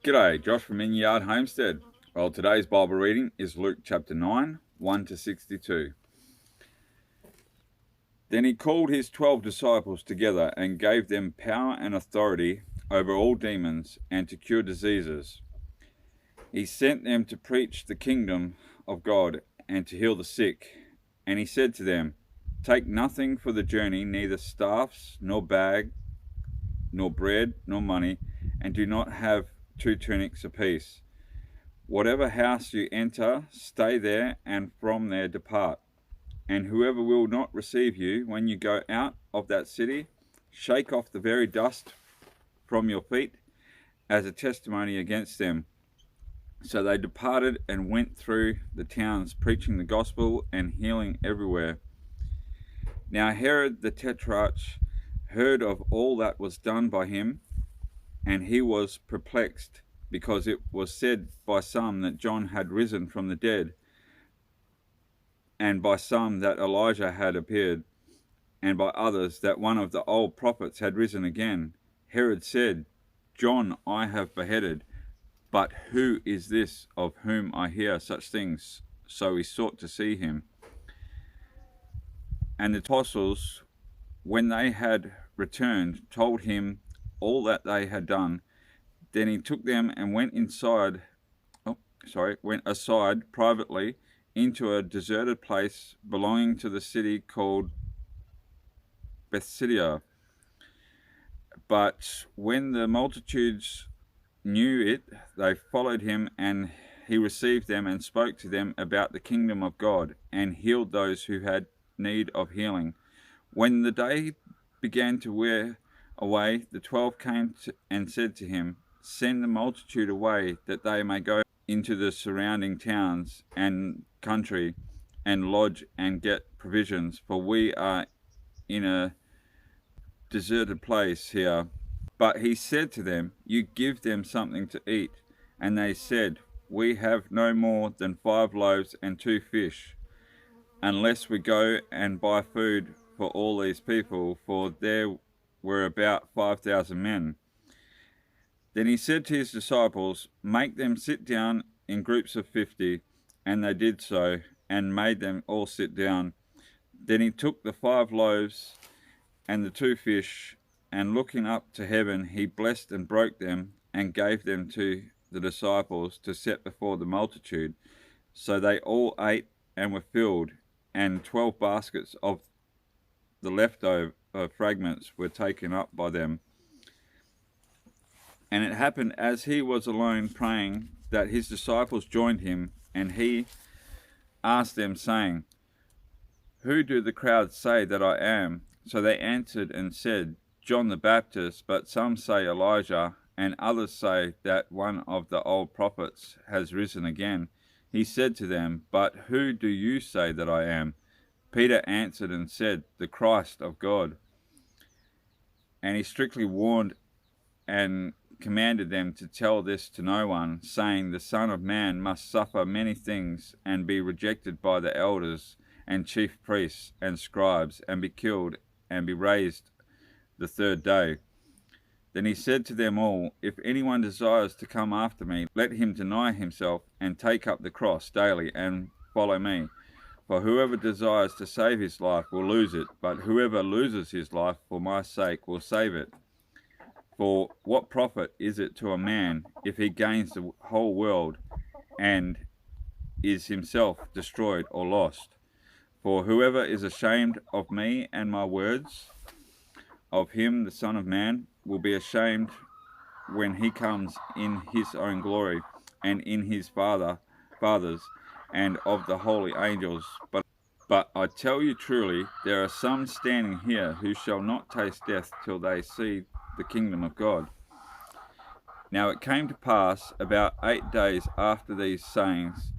G'day, Josh from In Yard Homestead. Well, today's Bible reading is Luke chapter 9, 1 to 62. Then he called his 12 disciples together and gave them power and authority over all demons and to cure diseases. He sent them to preach the kingdom of God and to heal the sick. And he said to them, "Take nothing for the journey, neither staffs, nor bag, nor bread, nor money, and do not have 2 tunics apiece. Whatever house you enter, stay there, and from there depart. And whoever will not receive you when you go out of that city, shake off the very dust from your feet as a testimony against them." So they departed and went through the towns, preaching the gospel and healing everywhere. Now Herod the Tetrarch heard of all that was done by him, and he was perplexed, because it was said by some that John had risen from the dead, and by some that Elijah had appeared, and by others that one of the old prophets had risen again. Herod said, "John I have beheaded, but who is this of whom I hear such things?" So he sought to see him. And the apostles, when they had returned, told him all that they had done. Then he took them and went aside privately into a deserted place belonging to the city called Bethsaida. But when the multitudes knew it, they followed him, and he received them and spoke to them about the kingdom of God, and healed those who had need of healing. When the day began to wear away, the 12 came and said to him, "Send the multitude away, that they may go into the surrounding towns and country and lodge and get provisions, for we are in a deserted place here." But he said to them, "You give them something to eat." And they said, "We have no more than 5 loaves and 2 fish, unless we go and buy food for all these people," for there were about 5,000 men. Then he said to his disciples, "Make them sit down in groups of 50. And they did so, and made them all sit down. Then he took the 5 loaves and the 2 fish, and looking up to heaven, he blessed and broke them, and gave them to the disciples to set before the multitude. So they all ate and were filled, and 12 baskets of the leftover fragments were taken up by them. And it happened, as he was alone praying, that his disciples joined him, and he asked them, saying, "Who do the crowd say that I am?" So they answered and said, "John the Baptist, but some say Elijah, and others say that one of the old prophets has risen again." He said to them, "But who do you say that I am?" Peter answered and said, "The Christ of God." And he strictly warned and commanded them to tell this to no one, saying, "The Son of Man must suffer many things, and be rejected by the elders and chief priests and scribes, and be killed, and be raised the 3rd day." Then he said to them all, "If anyone desires to come after me, let him deny himself, and take up the cross daily, and follow me. For whoever desires to save his life will lose it, but whoever loses his life for my sake will save it. For what profit is it to a man if he gains the whole world and is himself destroyed or lost? For whoever is ashamed of me and my words, of him the Son of Man will be ashamed when he comes in his own glory, and in his Father's, and of the holy angels. But I tell you truly, there are some standing here who shall not taste death till they see the kingdom of God." Now it came to pass, about 8 days after these sayings,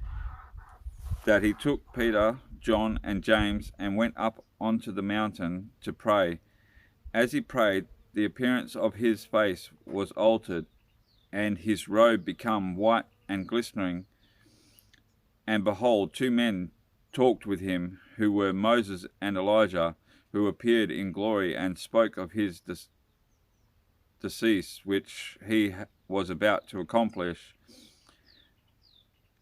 that he took Peter, John, and James, and went up onto the mountain to pray. As he prayed, the appearance of his face was altered, and his robe became white and glistening. And behold, 2 men talked with him, who were Moses and Elijah, who appeared in glory and spoke of his decease, which he was about to accomplish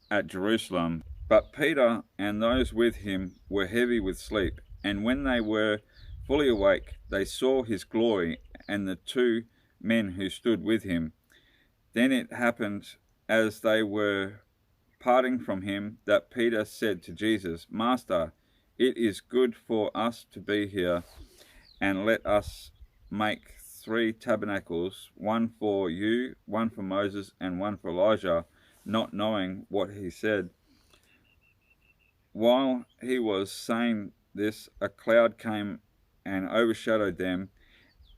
at Jerusalem. But Peter and those with him were heavy with sleep, and when they were fully awake, they saw his glory and the two men who stood with him. Then it happened, as they were parting from him, that Peter said to Jesus, Master, it is good for us to be here, and let us make 3 tabernacles, one for you, one for Moses, and one for Elijah, not knowing what he said. While he was saying this, a cloud came and overshadowed them,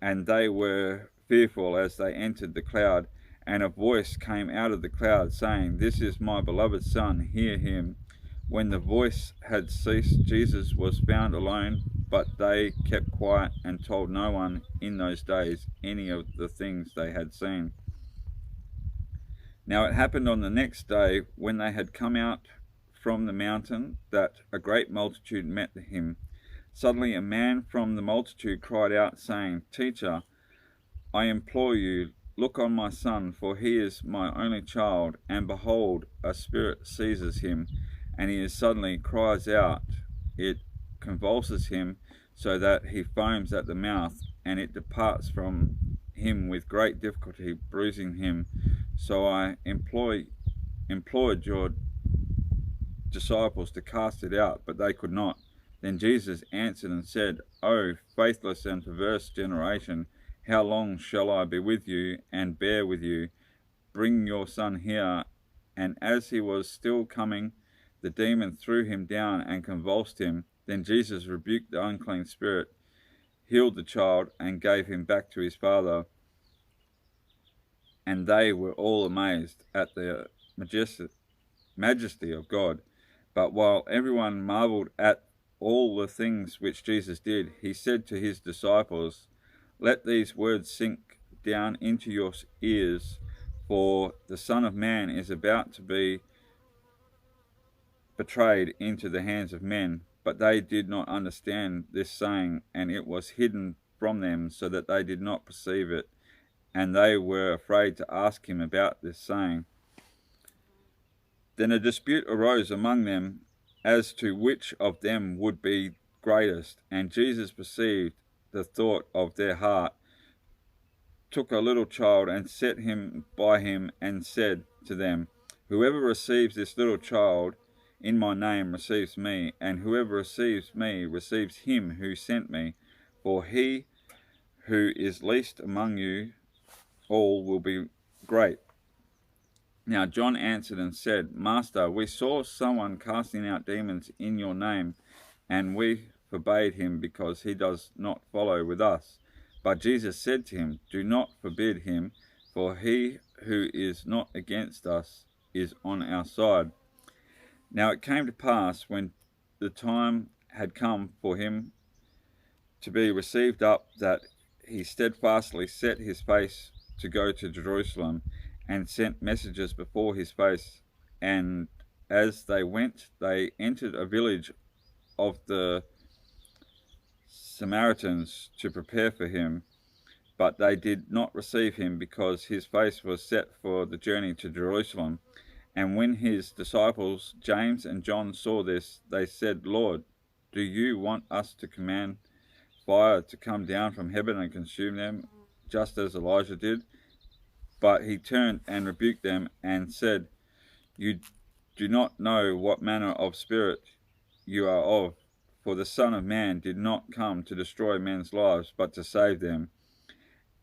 and they were fearful as they entered the cloud. And a voice came out of the cloud, saying, This is my beloved Son, hear him. When the voice had ceased, Jesus was found alone, but they kept quiet and told no one in those days any of the things they had seen. Now it happened on the next day, when they had come out from the mountain, that a great multitude met him. Suddenly a man from the multitude cried out, saying, Teacher, I implore you, look on my son, for he is my only child, and behold, a spirit seizes him, and he suddenly cries out. It convulses him, so that he foams at the mouth, and it departs from him with great difficulty, bruising him. So I implored your disciples to cast it out, but they could not. Then Jesus answered and said, O faithless and perverse generation, how long shall I be with you and bear with you? Bring your son here. And as he was still coming, the demon threw him down and convulsed him. Then Jesus rebuked the unclean spirit, healed the child, and gave him back to his father. And they were all amazed at the majesty of God. But while everyone marveled at all the things which Jesus did, he said to his disciples, Let these words sink down into your ears, for the Son of Man is about to be betrayed into the hands of men. But they did not understand this saying, and it was hidden from them, so that they did not perceive it. And they were afraid to ask him about this saying. Then a dispute arose among them as to which of them would be greatest. And Jesus perceived the thought of their heart, took a little child and set him by him, and said to them, Whoever receives this little child in my name receives me, and whoever receives me receives him who sent me. For he who is least among you all will be great. Now John answered and said, Master, we saw someone casting out demons in your name, and we forbade him, because he does not follow with us. But Jesus said to him, Do not forbid him, for he who is not against us is on our side. Now it came to pass, when the time had come for him to be received up, that he steadfastly set his face to go to Jerusalem, and sent messengers before his face. And as they went, they entered a village of the Samaritans to prepare for him. But they did not receive him, because his face was set for the journey to Jerusalem. And when his disciples James and John saw this, they said, Lord, do you want us to command fire to come down from heaven and consume them, just as Elijah did? But he turned and rebuked them and said, You do not know what manner of spirit you are of, for the Son of Man did not come to destroy men's lives, but to save them.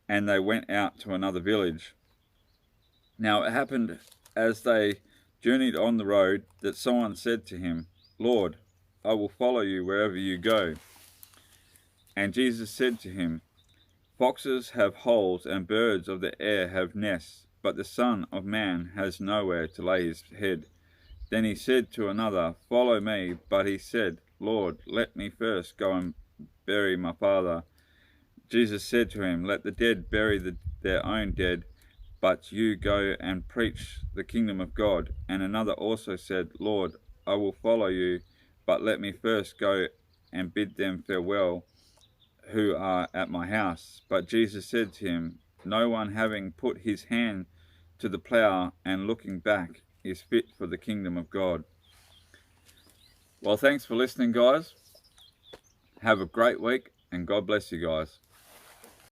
And they went out to another village. Now it happened, as they journeyed on the road, that someone said to him, Lord, I will follow you wherever you go. And Jesus said to him, Foxes have holes, and birds of the air have nests, but the Son of Man has nowhere to lay his head. Then he said to another, Follow me. But he said, Lord, let me first go and bury my father. Jesus said to him, Let the dead bury their own dead, but you go and preach the kingdom of God. And another also said, Lord, I will follow you, but let me first go and bid them farewell who are at my house. But Jesus said to him, No one having put his hand to the plough and looking back is fit for the kingdom of God. Well, thanks for listening, guys. Have a great week, and God bless you guys.